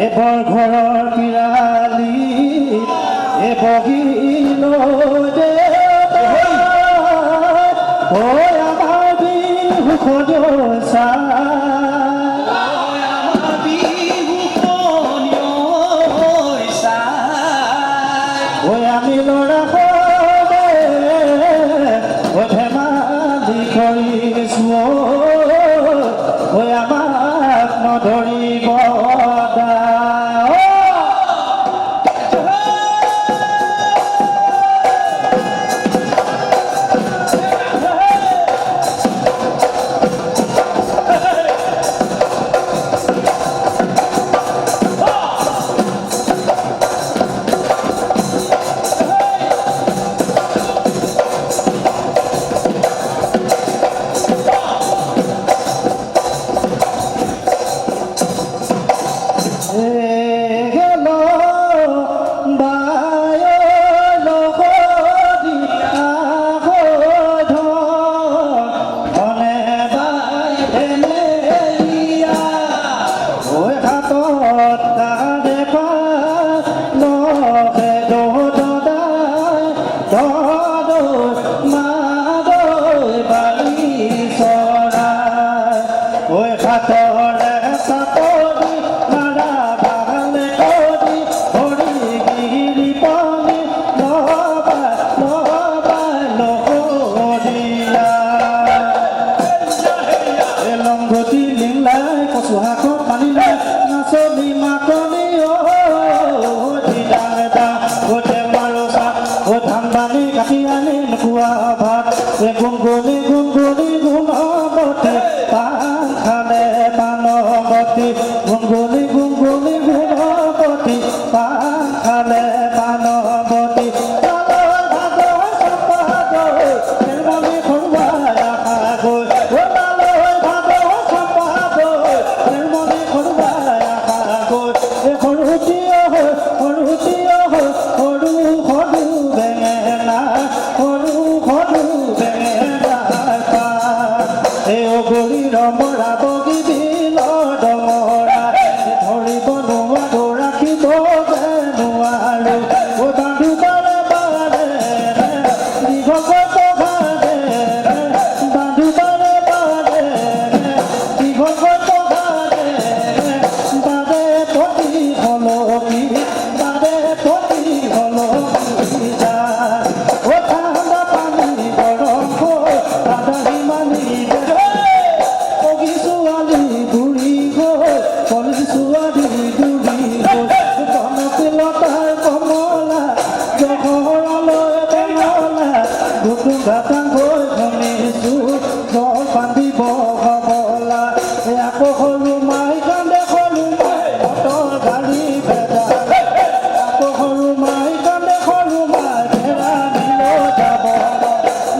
এবৰ ঘৰৰ পিৰালি এ বগিল আমাৰ বিহু খজা আমি ল'ৰা ধেমালি কৰিছো আমাক নধৰিব এই অগৰি ৰমৰা বগী বিলৰ ডমৰা ধৰিব নোৱাৰো ৰাখিব নোৱাৰো ঐ বান্ধু বাৰে বাৰে দীঘকৈ পঘাৰে বান্ধু বাৰে বাৰে দীঘকৈ পঘাৰে বাৰে প্ৰতি হলকি বাৰে প্ৰতি হলকি যায় ও ঠাণ্ডা পানী গৰম হৈ আদাহি মানি কগি ছোৱালী বুঢ়ী হৈ কলি ছোৱালী বুঢ়ী হৈ কনকলতাৰ কমলা জহৰালৈ কমলা দুটু গাটা হৈ শুনিছোঁ জল বান্ধিব হবলা আকৌ সৰু মাই কান্দে সৰু মাই মটৰ গাড়ী ভেজা আকৌ সৰু মাই কান্দে সৰু মাই ভেড়া নিলৈ যাব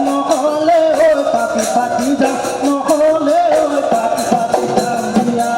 নহ'লে ঐ পাপি পাতি যাম নহ'লে ঐ পাপি পাতি যাম বিয়া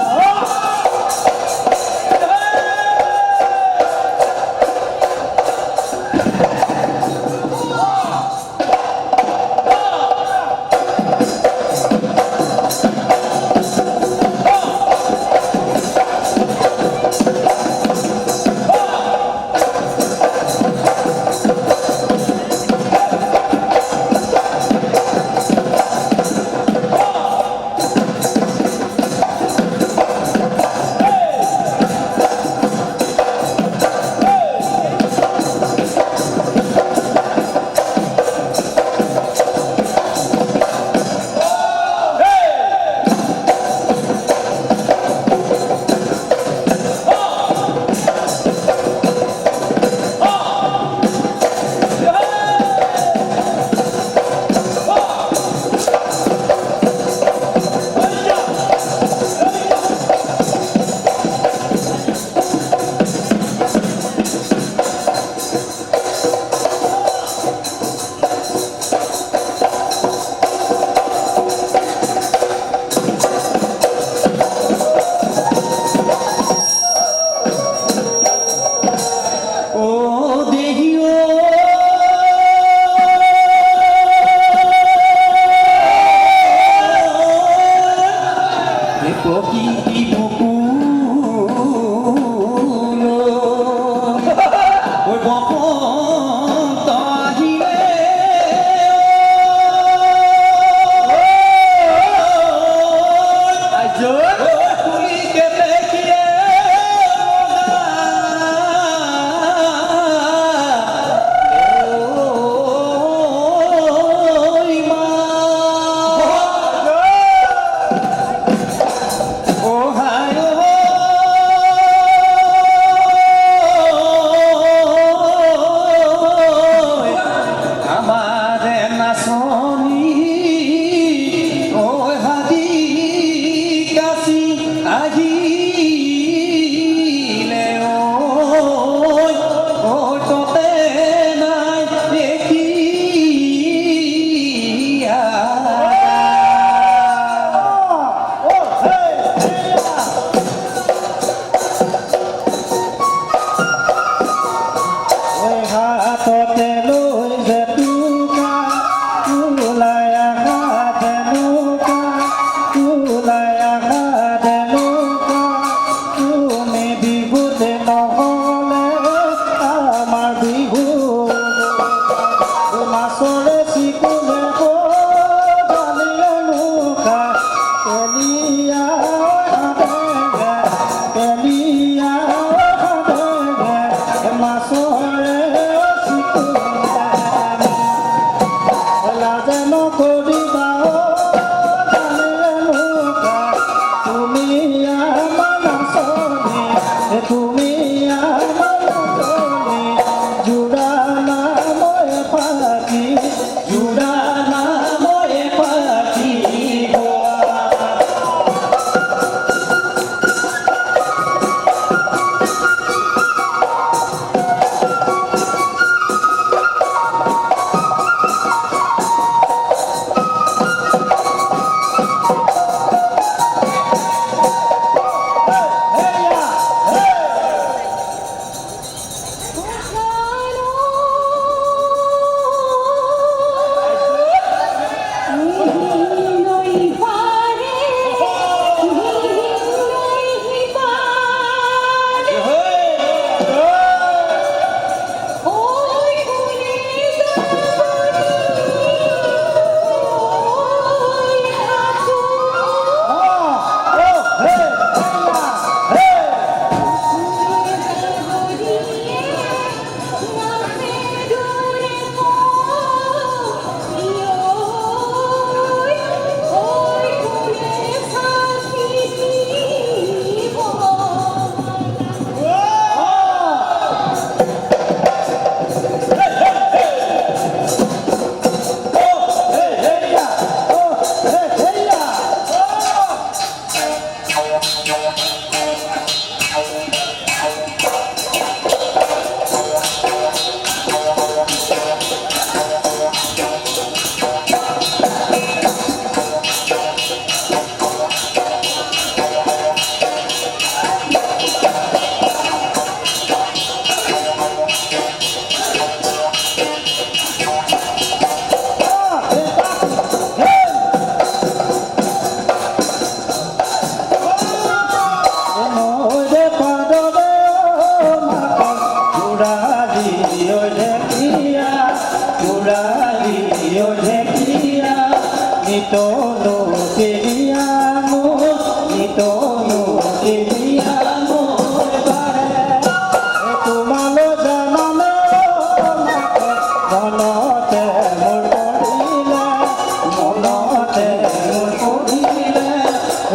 ও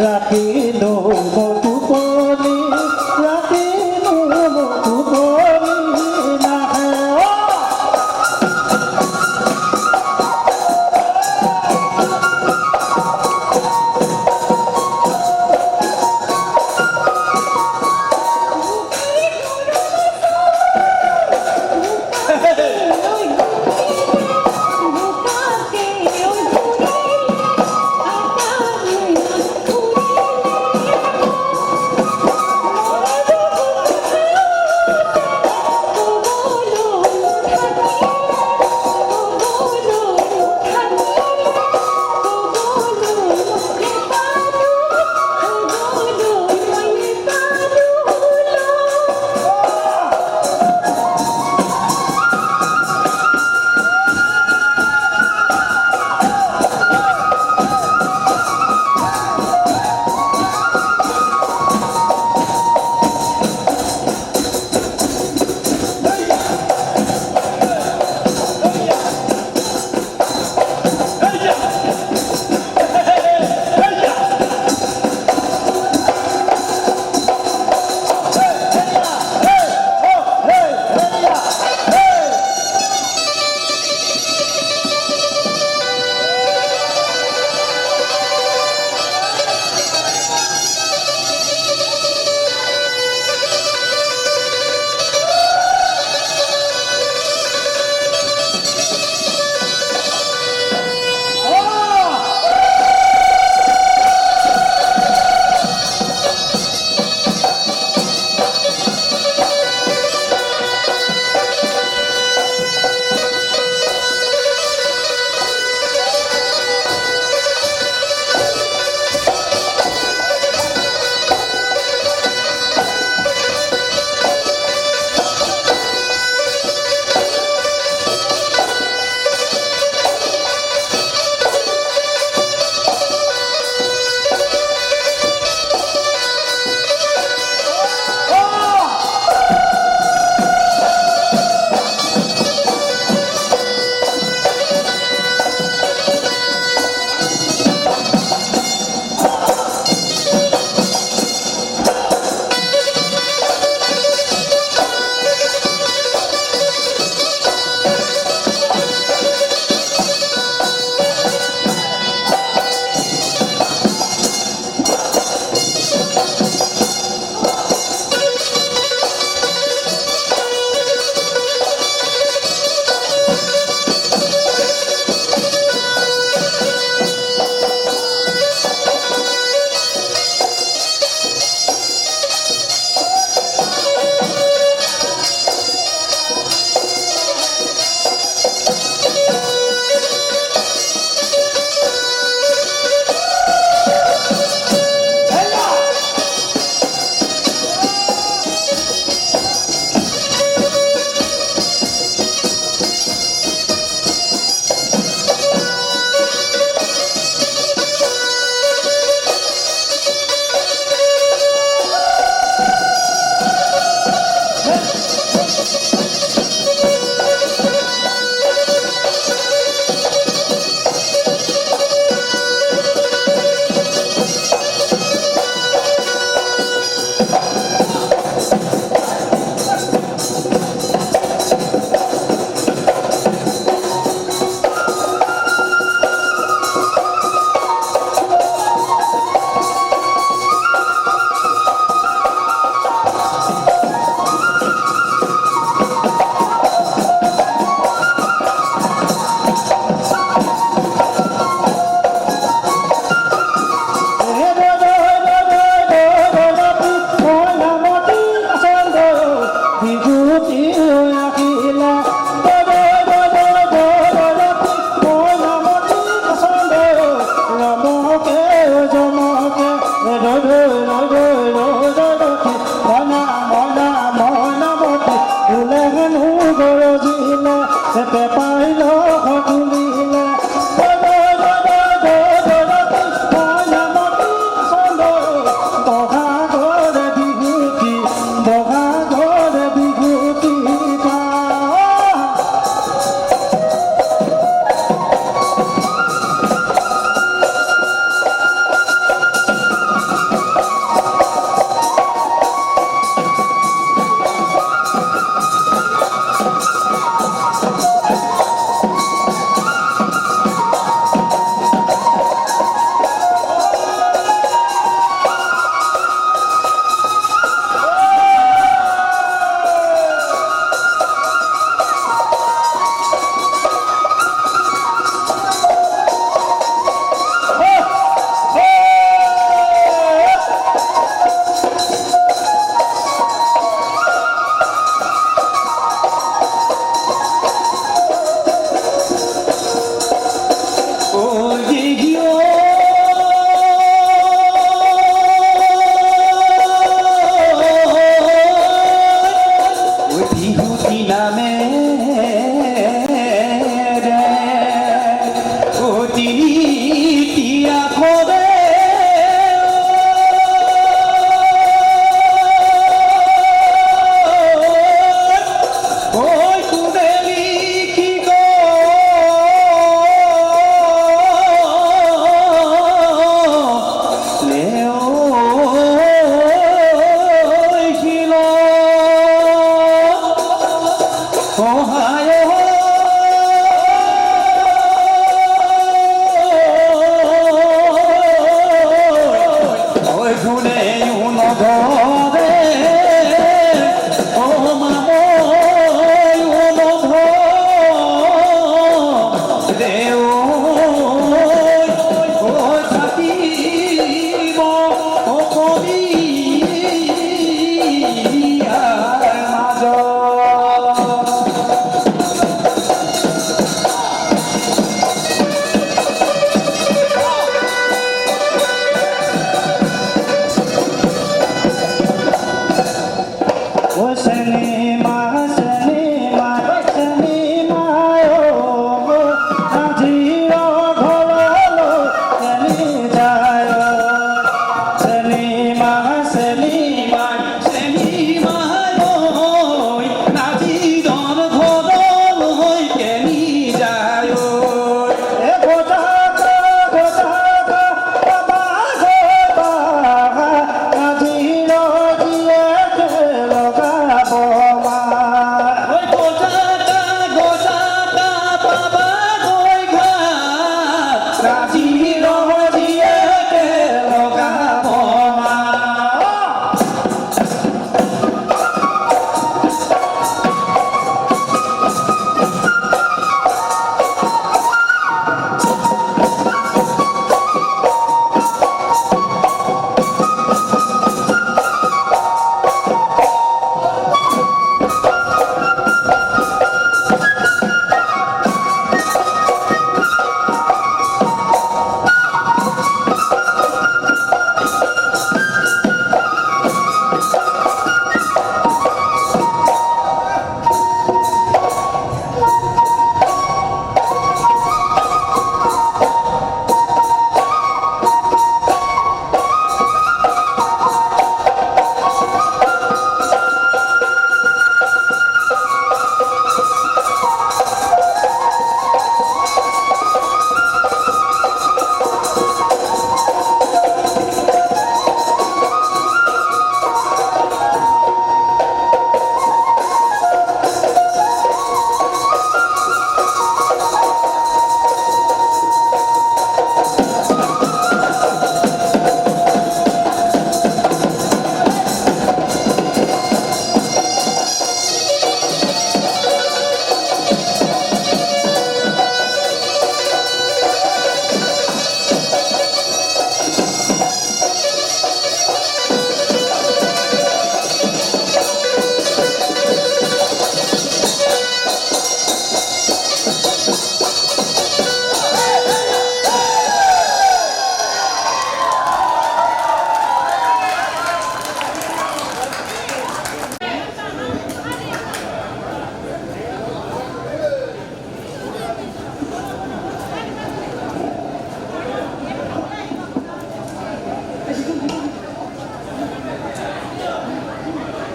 রাখিলো মধুপনি রাখিলো মধুপনি নাহে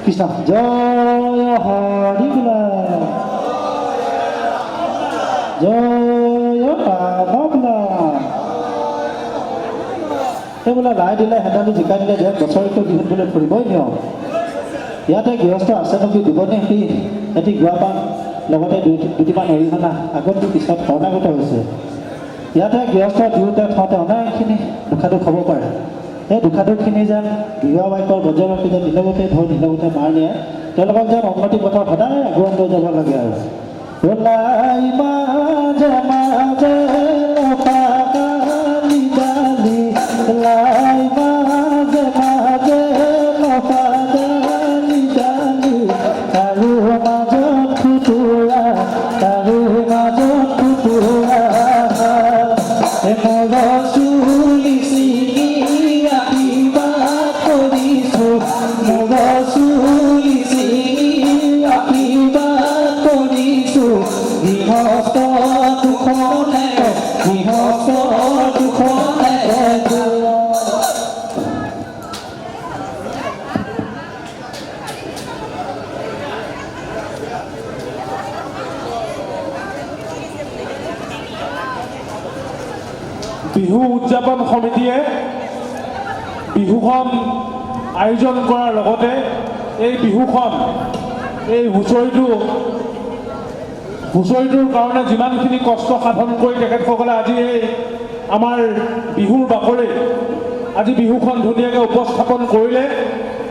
কৃষ্ণ জয় হৰি বোলা জয় ৰাম বোলা সেই বোলে লাই দিলে হেতালি জিকাই দিলে যে বছৰেকৈ বিহুত বোলে ফুৰিবই নিয়ম ইয়াতে গৃহস্থ আছে নেকি দিবনে সি সিহঁতি গোৱা পাণ লগতে দুটিমান অৰিহণা আগতটো পিছত শৰণাগত হৈছে ইয়াতে গৃহস্থ দিওঁতে থওঁতে অনেকখিনি দুখাদুখ হ'ব পাৰে সেই দুখাদুখখিনি যেন বিহুৱা বাইকৰ বজ্ৰবাপী যেন নিলগতে ধৰ নিলগতে মাৰ নিয়ে তেওঁলোকক যেন উন্নতি পথত সদায় আগুৱাই লৈ যাব লাগে আৰু ওলাই মাজে মাজে লফাকালি ডালি লাই মাজে মাজে লফাকালি ডালি তাৰো মাজত খুতুৰা তাৰো মাজত খুতুৰা মোৰ চুলি চিঙি আশীৰ্বাদ কৰিছোঁ মোৰ চুলি চিঙি আশীৰ্বাদ কৰিছোঁ গৃহস্থ দুখনে বিহু উদযাপন সমিতিয়ে বিহুখন আয়োজন কৰাৰ লগতে এই বিহুখন এই হুঁচৰিটোৰ কাৰণে যিমানখিনি কষ্ট সাধন কৰি তেখেতসকলে আজি এই আমাৰ বিহুৰ বাকৰিত আজি বিহুখন ধুনীয়াকৈ উপস্থাপন কৰিলে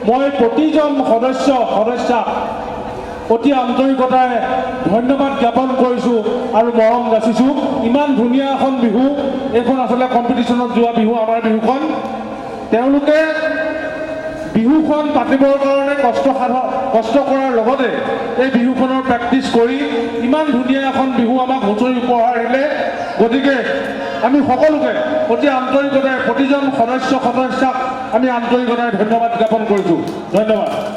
মই প্ৰতিজন সদস্যাক অতি আন্তৰিকতাৰে ধন্যবাদ জ্ঞাপন কৰিছোঁ আৰু মৰম যাচিছোঁ ইমান ধুনীয়া এখন বিহু এইখন আচলতে কম্পিটিশ্যনত যোৱা বিহু আমাৰ বিহুখন তেওঁলোকে বিহুখন পাতিবৰ কাৰণে কষ্ট কৰাৰ লগতে এই বিহুখনৰ প্ৰেক্টিছ কৰি ইমান ধুনীয়া এখন বিহু আমাক হুঁচৰি উপহাৰ দিলে গতিকে আমি সকলোকে অতি আন্তৰিকতাৰে প্ৰতিজন সদস্যাক আমি আন্তৰিকতাৰে ধন্যবাদ জ্ঞাপন কৰিছোঁ ধন্যবাদ